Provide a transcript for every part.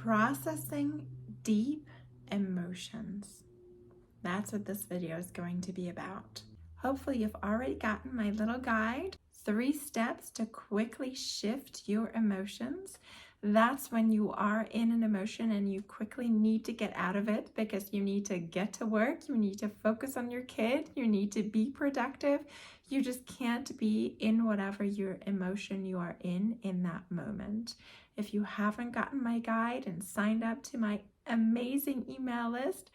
Processing deep emotions. That's what this video is going to be about. Hopefully you've already gotten my little guide, 3 steps to quickly shift your emotions. That's when you are in an emotion and you quickly need to get out of it because you need to get to work, you need to focus on your kid, you need to be productive. You just can't be in whatever your emotion you are in that moment. If you haven't gotten my guide and signed up to my amazing email list,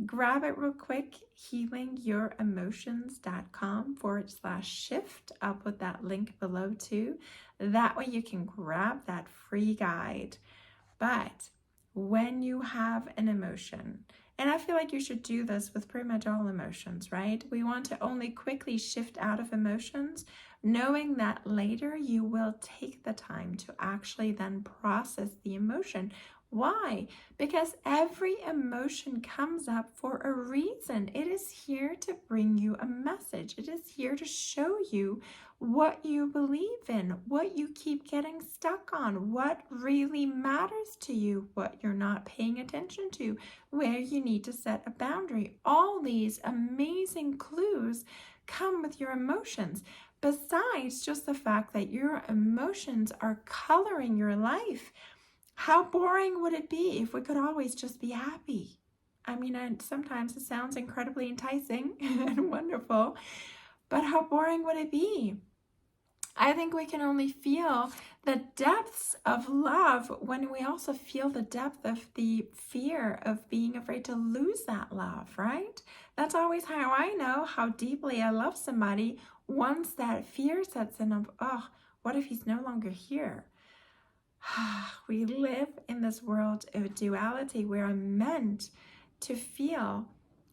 grab it real quick, healingyouremotions.com/shift. I'll put that link below too. That way you can grab that free guide. But when you have an emotion, and I feel like you should do this with pretty much all emotions, right? We want to only quickly shift out of emotions, knowing that later you will take the time to actually then process the emotion. Why? Because every emotion comes up for a reason. It is here to bring you a message. It is here to show you what you believe in, what you keep getting stuck on, what really matters to you, what you're not paying attention to, where you need to set a boundary. All these amazing clues come with your emotions. Besides just the fact that your emotions are coloring your life. How boring would it be if we could always just be happy? I mean, and sometimes it sounds incredibly enticing and wonderful, but how boring would it be? I think we can only feel the depths of love when we also feel the depth of the fear of being afraid to lose that love, right? That's always how I know how deeply I love somebody once that fear sets in of, oh, what if he's no longer here? We live in this world of duality where I'm meant to feel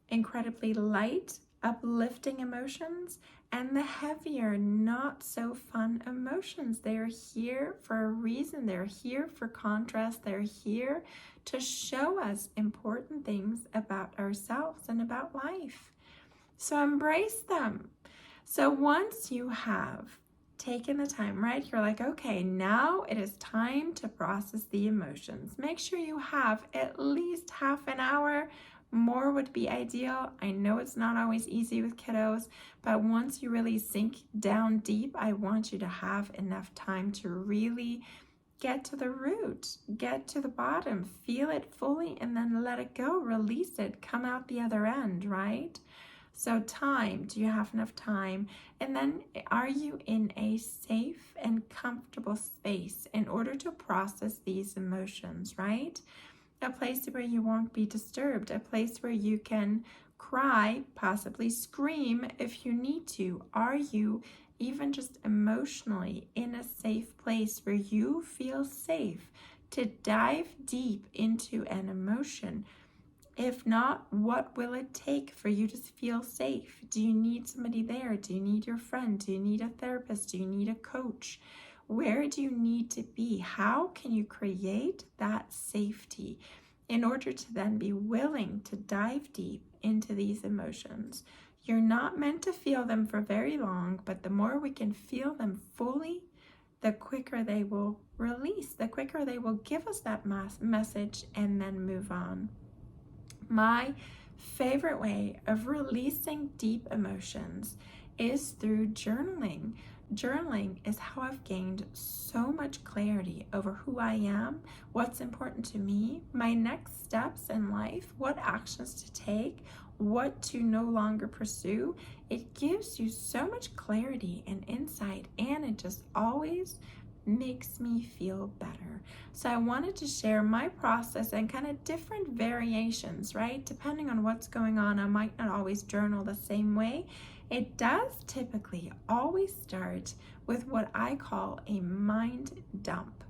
incredibly light, uplifting emotions, and the heavier, not so fun emotions. They're here for a reason. They're here for contrast. They're here to show us important things about ourselves and about life. So embrace them. So once you have taken the time, right? You're like, okay, now it is time to process the emotions. Make sure you have at least half an hour. More would be ideal. I know it's not always easy with kiddos, but once you really sink down deep, I want you to have enough time to really get to the root, get to the bottom, feel it fully, and then let it go, release it, come out the other end, right? So time, do you have enough time? And then are you in a safe and comfortable space in order to process these emotions, right? A place where you won't be disturbed, a place where you can cry, possibly scream if you need to. Are you even just emotionally in a safe place where you feel safe to dive deep into an emotion? If not, what will it take for you to feel safe? Do you need somebody there? Do you need your friend? Do you need a therapist? Do you need a coach? Where do you need to be? How can you create that safety in order to then be willing to dive deep into these emotions? You're not meant to feel them for very long, but the more we can feel them fully, the quicker they will release, the quicker they will give us that message and then move on. My favorite way of releasing deep emotions is through journaling. Journaling is how I've gained so much clarity over who I am, what's important to me, my next steps in life, what actions to take, what to no longer pursue. It gives you so much clarity and insight, and it just always makes me feel better. So I wanted to share my process and kind of different variations, right? Depending on what's going on, I might not always journal the same way. It does typically always start with what I call a mind dump.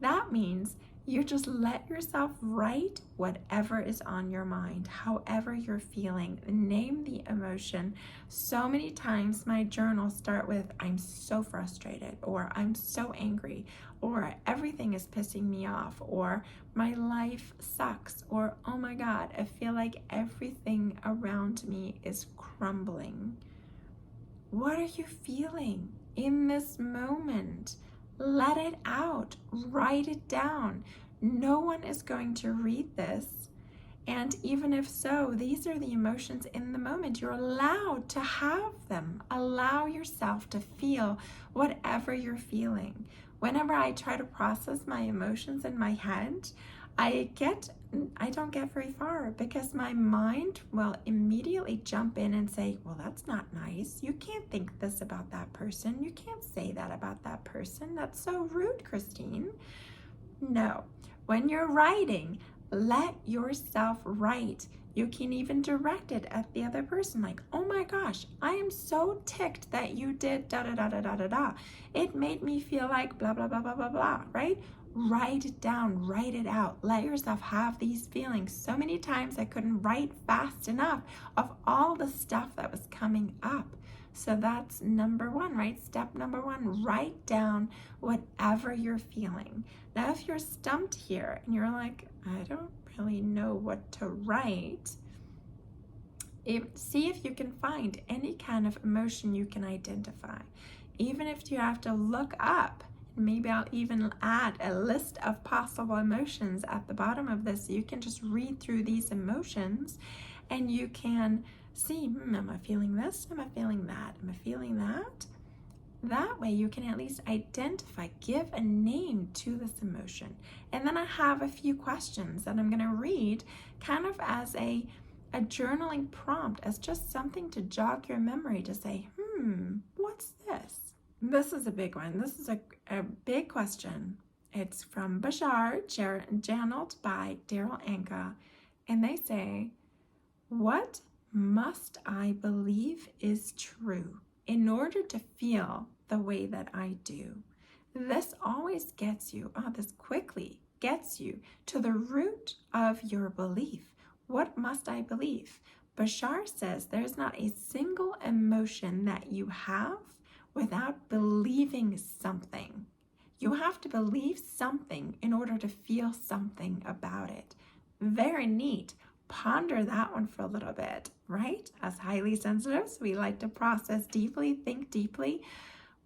That means you just let yourself write whatever is on your mind, however you're feeling. Name the emotion. So many times my journals start with, I'm so frustrated, or I'm so angry, or everything is pissing me off, or my life sucks, or oh my God, I feel like everything around me is crumbling. What are you feeling in this moment? Let it out. Write it down. No one is going to read this. And even if so, these are the emotions in the moment. You're allowed to have them. Allow yourself to feel whatever you're feeling. Whenever I try to process my emotions in my head, I don't get very far because my mind will immediately jump in and say, well, that's not nice. You can't think this about that person. You can't say that about that person. That's so rude, Christine. No, when you're writing, let yourself write. You can even direct it at the other person, like, oh my gosh, I am so ticked that you did da da da da da da da. It made me feel like blah blah blah blah blah blah, right? Write it down, write it out. Let yourself have these feelings. So many times I couldn't write fast enough of all the stuff that was coming up. So that's number one, right? Step number one, write down whatever you're feeling. Now, if you're stumped here and you're like, I don't really know what to write, see if you can find any kind of emotion you can identify. Even if you have to look up, maybe I'll even add a list of possible emotions at the bottom of this. So you can just read through these emotions and you can see, am I feeling this? Am I feeling that? Am I feeling that? That way you can at least identify, give a name to this emotion. And then I have a few questions that I'm going to read kind of as a journaling prompt, as just something to jog your memory to say, what's this? This is a big one. This is a big question. It's from Bashar, channeled by Daryl Anka. And they say, what must I believe is true in order to feel the way that I do? This always gets you, this quickly gets you to the root of your belief. What must I believe? Bashar says there's not a single emotion that you have without believing something. You have to believe something in order to feel something about it. Very neat. Ponder that one for a little bit, right? As highly sensitives, we like to process deeply, think deeply.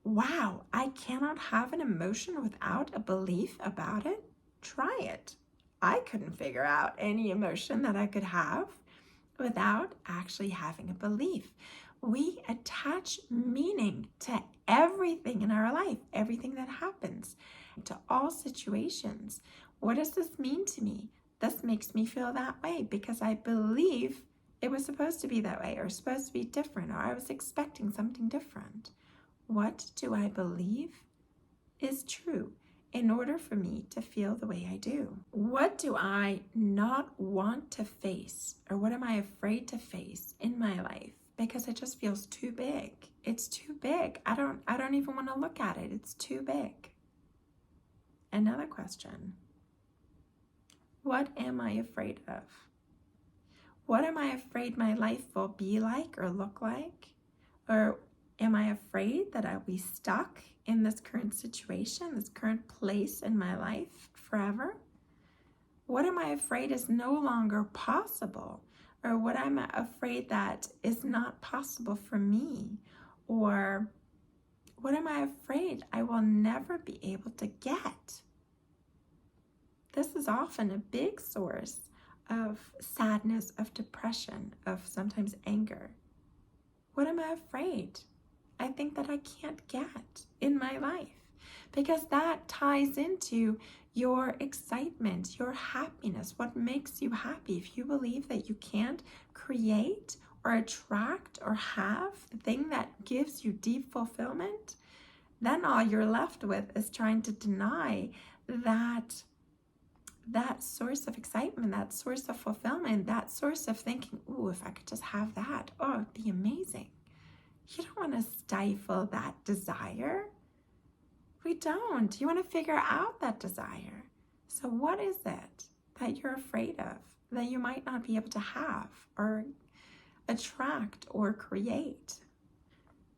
Wow, I cannot have an emotion without a belief about it. Try it. I couldn't figure out any emotion that I could have without actually having a belief. We attach meaning to everything in our life, everything that happens, to all situations. What does this mean to me? This makes me feel that way because I believe it was supposed to be that way or supposed to be different, or I was expecting something different. What do I believe is true in order for me to feel the way I do? What do I not want to face, or what am I afraid to face in my life because it just feels too big? It's too big. I don't even want to look at it. It's too big. Another question. What am I afraid of? What am I afraid my life will be like or look like? Or am I afraid that I'll be stuck in this current situation, this current place in my life forever? What am I afraid is no longer possible? Or what am I afraid that is not possible for me? Or what am I afraid I will never be able to get? This is often a big source of sadness, of depression, of sometimes anger. What am I afraid I think that I can't get in my life? Because that ties into your excitement, your happiness, what makes you happy. If you believe that you can't create or attract or have the thing that gives you deep fulfillment, then all you're left with is trying to deny that source of excitement, that source of fulfillment, that source of thinking, ooh, if I could just have that, oh, it'd be amazing. You don't want to stifle that desire. We don't. You want to figure out that desire. So what is it that you're afraid of, that you might not be able to have or attract or create?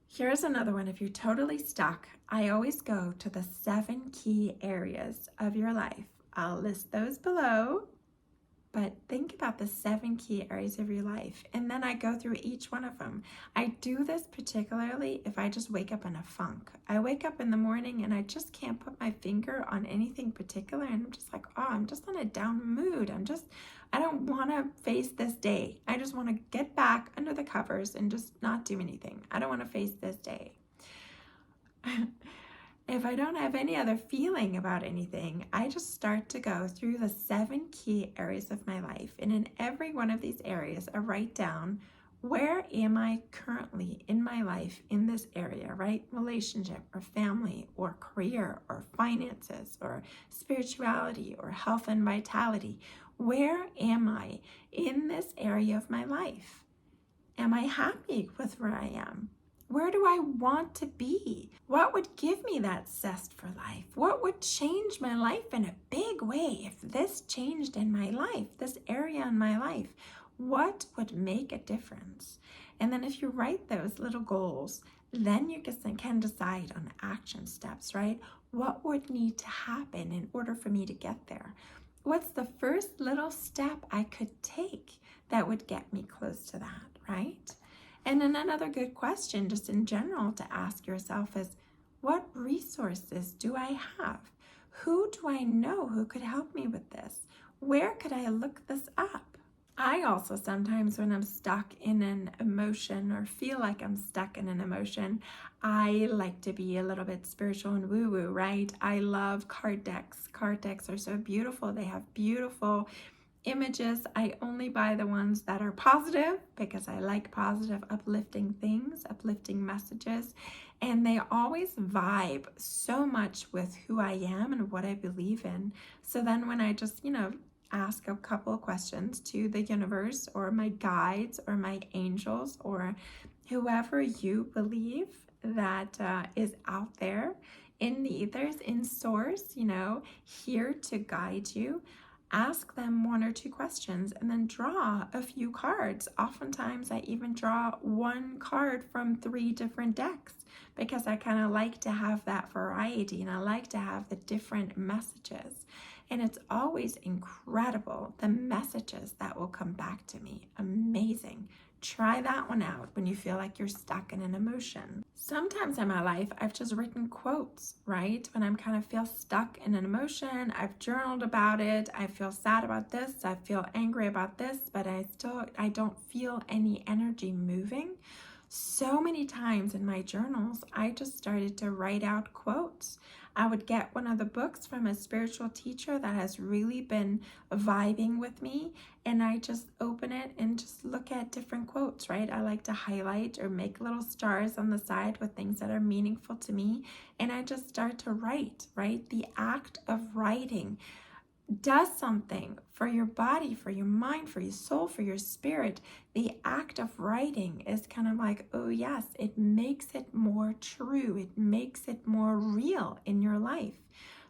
Here's another one. If you're totally stuck, I always go to the 7 key areas of your life. I'll list those below, but think about the 7 key areas of your life. And then I go through each one of them. I do this particularly if I just wake up in a funk. I wake up in the morning and I just can't put my finger on anything particular. And I'm just like, oh, I'm just on a down mood. I don't want to face this day. I just want to get back under the covers and just not do anything. I don't want to face this day. If I don't have any other feeling about anything, I just start to go through the 7 key areas of my life. And in every one of these areas, I write down, where am I currently in my life in this area, right? Relationship or family or career or finances or spirituality or health and vitality. Where am I in this area of my life? Am I happy with where I am? Where do I want to be? What would give me that zest for life? What would change my life in a big way if this changed in my life, this area in my life? What would make a difference? And then if you write those little goals, then you can decide on action steps, right? What would need to happen in order for me to get there? What's the first little step I could take that would get me close to that, right? And then another good question, just in general, to ask yourself is, what resources do I have? Who do I know who could help me with this? Where could I look this up? I also sometimes, when I'm stuck in an emotion or feel like I'm stuck in an emotion, I like to be a little bit spiritual and woo-woo, right? I love card decks. Card decks are so beautiful. They have beautiful images. I only buy the ones that are positive because I like positive, uplifting things, uplifting messages, and they always vibe so much with who I am and what I believe in. So then when I just, ask a couple of questions to the universe or my guides or my angels or whoever you believe that is out there in the ethers, in source, here to guide you, ask them 1 or 2 questions and then draw a few cards. Oftentimes I even draw 1 card from 3 different decks because I kind of like to have that variety and I like to have the different messages. And it's always incredible, the messages that will come back to me. Amazing. Try that one out when you feel like you're stuck in an emotion. Sometimes in my life, I've just written quotes, right? When I'm kind of feel stuck in an emotion, I've journaled about it. I feel sad about this. I feel angry about this, but I don't feel any energy moving. So many times in my journals, I just started to write out quotes. I would get one of the books from a spiritual teacher that has really been vibing with me, and I just open it and just look at different quotes, right? I like to highlight or make little stars on the side with things that are meaningful to me, and I just start to write, right? The act of writing does something for your body, for your mind, for your soul, for your spirit. The act of writing is kind of like, oh yes, it makes it more true. It makes it more real in your life.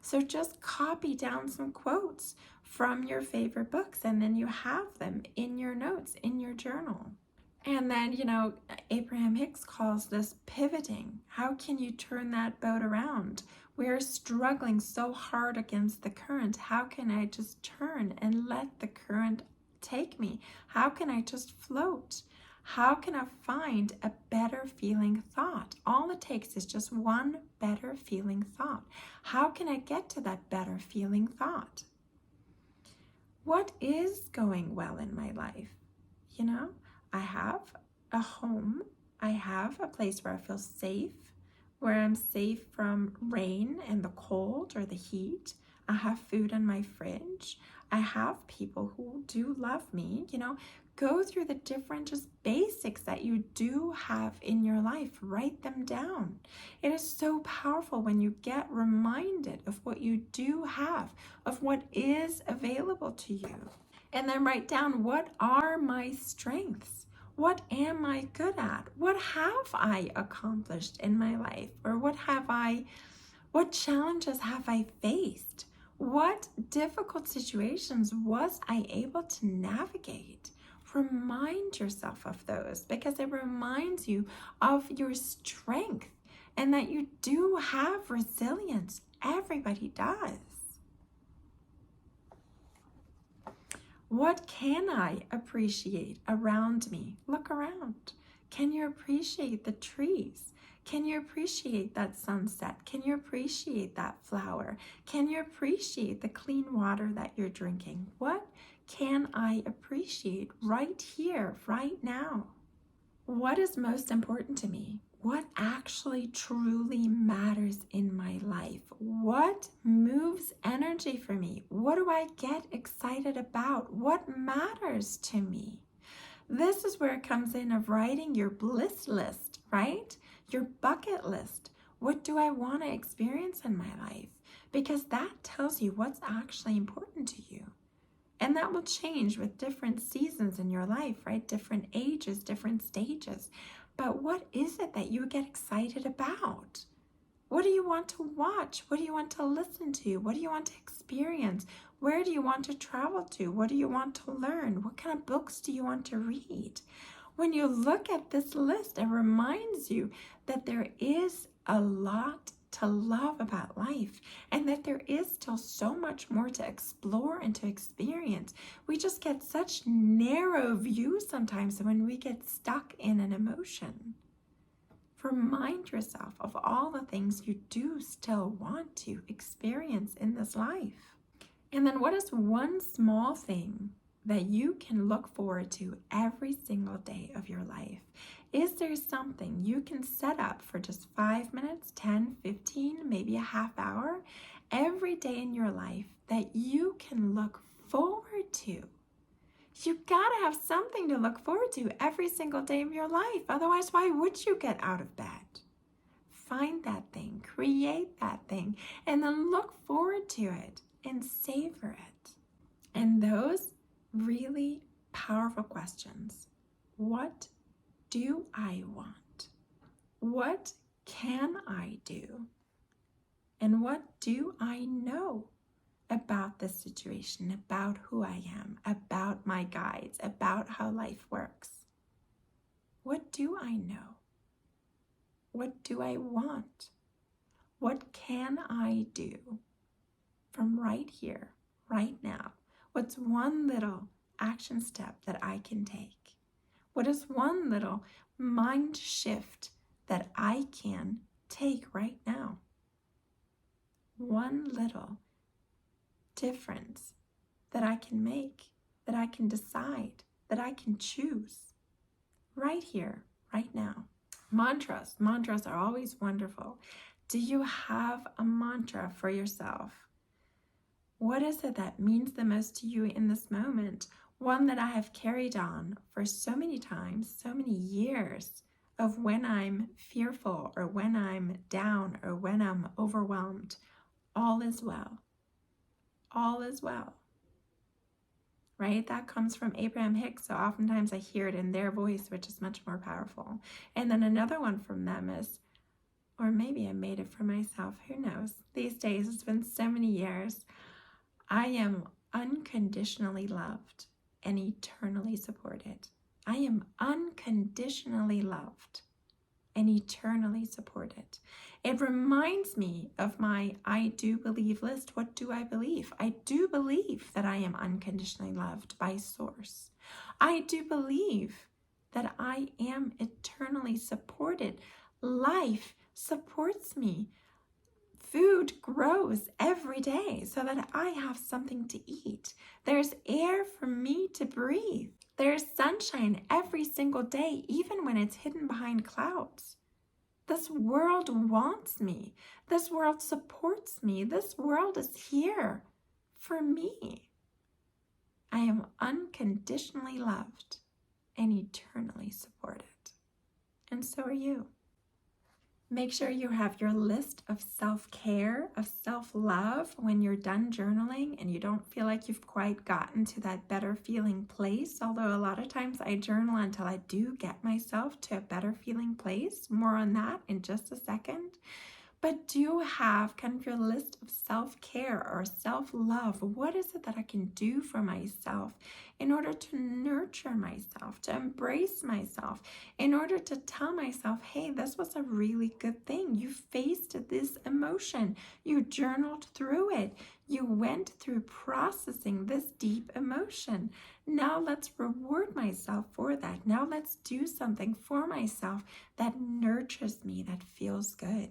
So just copy down some quotes from your favorite books and then you have them in your notes, in your journal. And then, Abraham Hicks calls this pivoting. How can you turn that boat around? We're struggling so hard against the current. How can I just turn and let the current take me? How can I just float? How can I find a better feeling thought? All it takes is just one better feeling thought. How can I get to that better feeling thought? What is going well in my life? I have a home. I have a place where I feel safe, where I'm safe from rain and the cold or the heat. I have food in my fridge. I have people who do love me. Go through the different just basics that you do have in your life. Write them down. It is so powerful when you get reminded of what you do have, of what is available to you. And then write down, what are my strengths? What am I good at? What have I accomplished in my life? Or what challenges have I faced? What difficult situations was I able to navigate? Remind yourself of those because it reminds you of your strength and that you do have resilience. Everybody does. What can I appreciate around me? Look around. Can you appreciate the trees? Can you appreciate that sunset? Can you appreciate that flower? Can you appreciate the clean water that you're drinking? What can I appreciate right here, right now? What is most important to me? What actually truly matters in my life? What moves energy for me? What do I get excited about? What matters to me? This is where it comes in of writing your bliss list, right? Your bucket list. What do I want to experience in my life? Because that tells you what's actually important to you. And that will change with different seasons in your life, right? Different ages, different stages. But what is it that you get excited about? What do you want to watch? What do you want to listen to? What do you want to experience? Where do you want to travel to? What do you want to learn? What kind of books do you want to read? When you look at this list, it reminds you that there is a lot to love about life and that there is still so much more to explore and to experience. We just get such narrow views sometimes when we get stuck in an emotion. Remind yourself of all the things you do still want to experience in this life. And then what is one small thing that you can look forward to every single day of your life? Is there something you can set up for just 5 minutes, 10, 15, maybe a half hour every day in your life that you can look forward to? You gotta have something to look forward to every single day of your life. Otherwise, why would you get out of bed? Find that thing, create that thing, and then look forward to it and savor it. And those really powerful questions. What do I want? What can I do? And what do I know about this situation, about who I am, about my guides, about how life works? What do I know? What do I want? What can I do from right here, right now? What's one little action step that I can take? What is one little mind shift that I can take right now? One little difference that I can make, that I can decide, that I can choose right here, right now. Mantras. Mantras are always wonderful. Do you have a mantra for yourself? What is it that means the most to you in this moment? One that I have carried on for so many times, so many years, of when I'm fearful or when I'm down or when I'm overwhelmed. All is well. All is well. Right? That comes from Abraham Hicks, so oftentimes I hear it in their voice, which is much more powerful. And then another one from them is, or maybe I made it for myself, who knows? These days, it's been so many years. I am unconditionally loved and eternally supported. I am unconditionally loved and eternally supported. It reminds me of my I do believe list. What do I believe? I do believe that I am unconditionally loved by Source. I do believe that I am eternally supported. Life supports me. Food grows every day so that I have something to eat. There's air for me to breathe. There's sunshine every single day, even when it's hidden behind clouds. This world wants me. This world supports me. This world is here for me. I am unconditionally loved and eternally supported. And so are you. Make sure you have your list of self-care, of self-love when you're done journaling and you don't feel like you've quite gotten to that better feeling place. Although a lot of times I journal until I do get myself to a better feeling place. More on that in just a second. but do have kind of your list of self-care or self-love. What is it that I can do for myself in order to nurture myself, to embrace myself, in order to tell myself, hey, this was a really good thing. You faced this emotion. You journaled through it. You went through processing this deep emotion. Now let's reward myself for that. Now let's do something for myself that nurtures me, that feels good.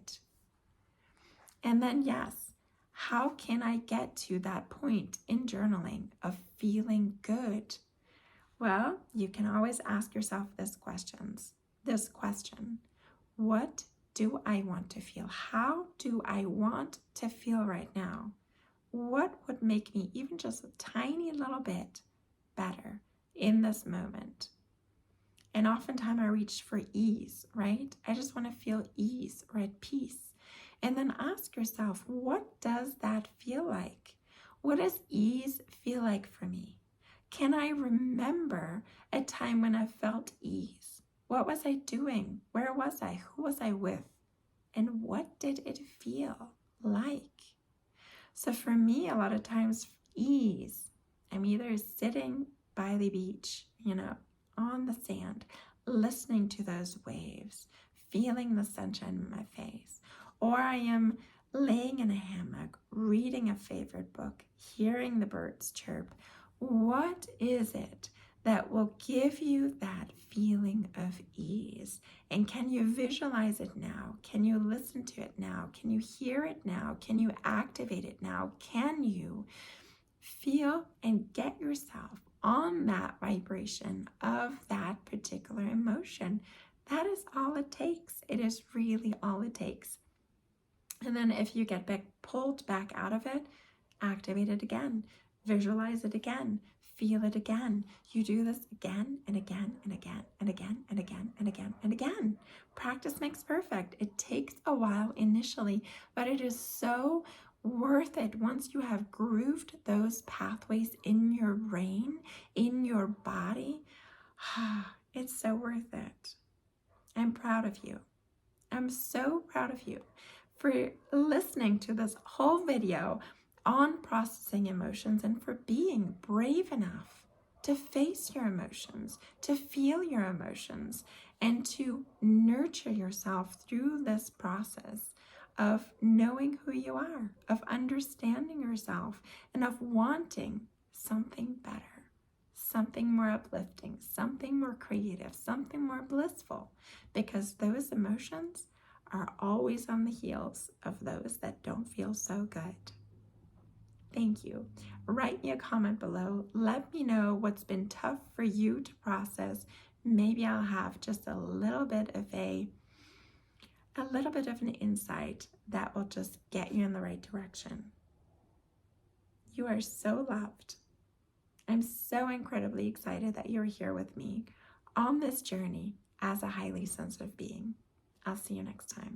And then, yes, how can I get to that point in journaling of feeling good? Well, you can always ask yourself this question. What do I want to feel? How do I want to feel right now? What would make me even just a tiny little bit better in this moment? And oftentimes I reach for ease, right? I just want to feel ease or at peace. And then ask yourself, what does that feel like? What does ease feel like for me? Can I remember a time when I felt ease? What was I doing? Where was I? Who was I with? And what did it feel like? So for me, a lot of times, ease, I'm either sitting by the beach, on the sand, listening to those waves, feeling the sunshine in my face, or I am laying in a hammock, reading a favorite book, hearing the birds chirp. What is it that will give you that feeling of ease? And can you visualize it now? Can you listen to it now? Can you hear it now? Can you activate it now? Can you feel and get yourself on that vibration of that particular emotion? That is all it takes. It is really all it takes. And then if you get pulled back out of it, activate it again, visualize it again, feel it again. You do this again and again and again and again and again and again and again. Practice makes perfect. It takes a while initially, but it is so worth it once you have grooved those pathways in your brain, in your body. It's so worth it. I'm proud of you. I'm so proud of you for listening to this whole video on processing emotions and for being brave enough to face your emotions, to feel your emotions, and to nurture yourself through this process of knowing who you are, of understanding yourself, and of wanting something better, something more uplifting, something more creative, something more blissful, because those emotions are always on the heels of those that don't feel so good. Thank you. Write me a comment below. Let me know what's been tough for you to process. Maybe I'll have just a little bit of an insight that will just get you in the right direction. You are so loved. I'm so incredibly excited that you're here with me on this journey as a highly sensitive being. I'll see you next time.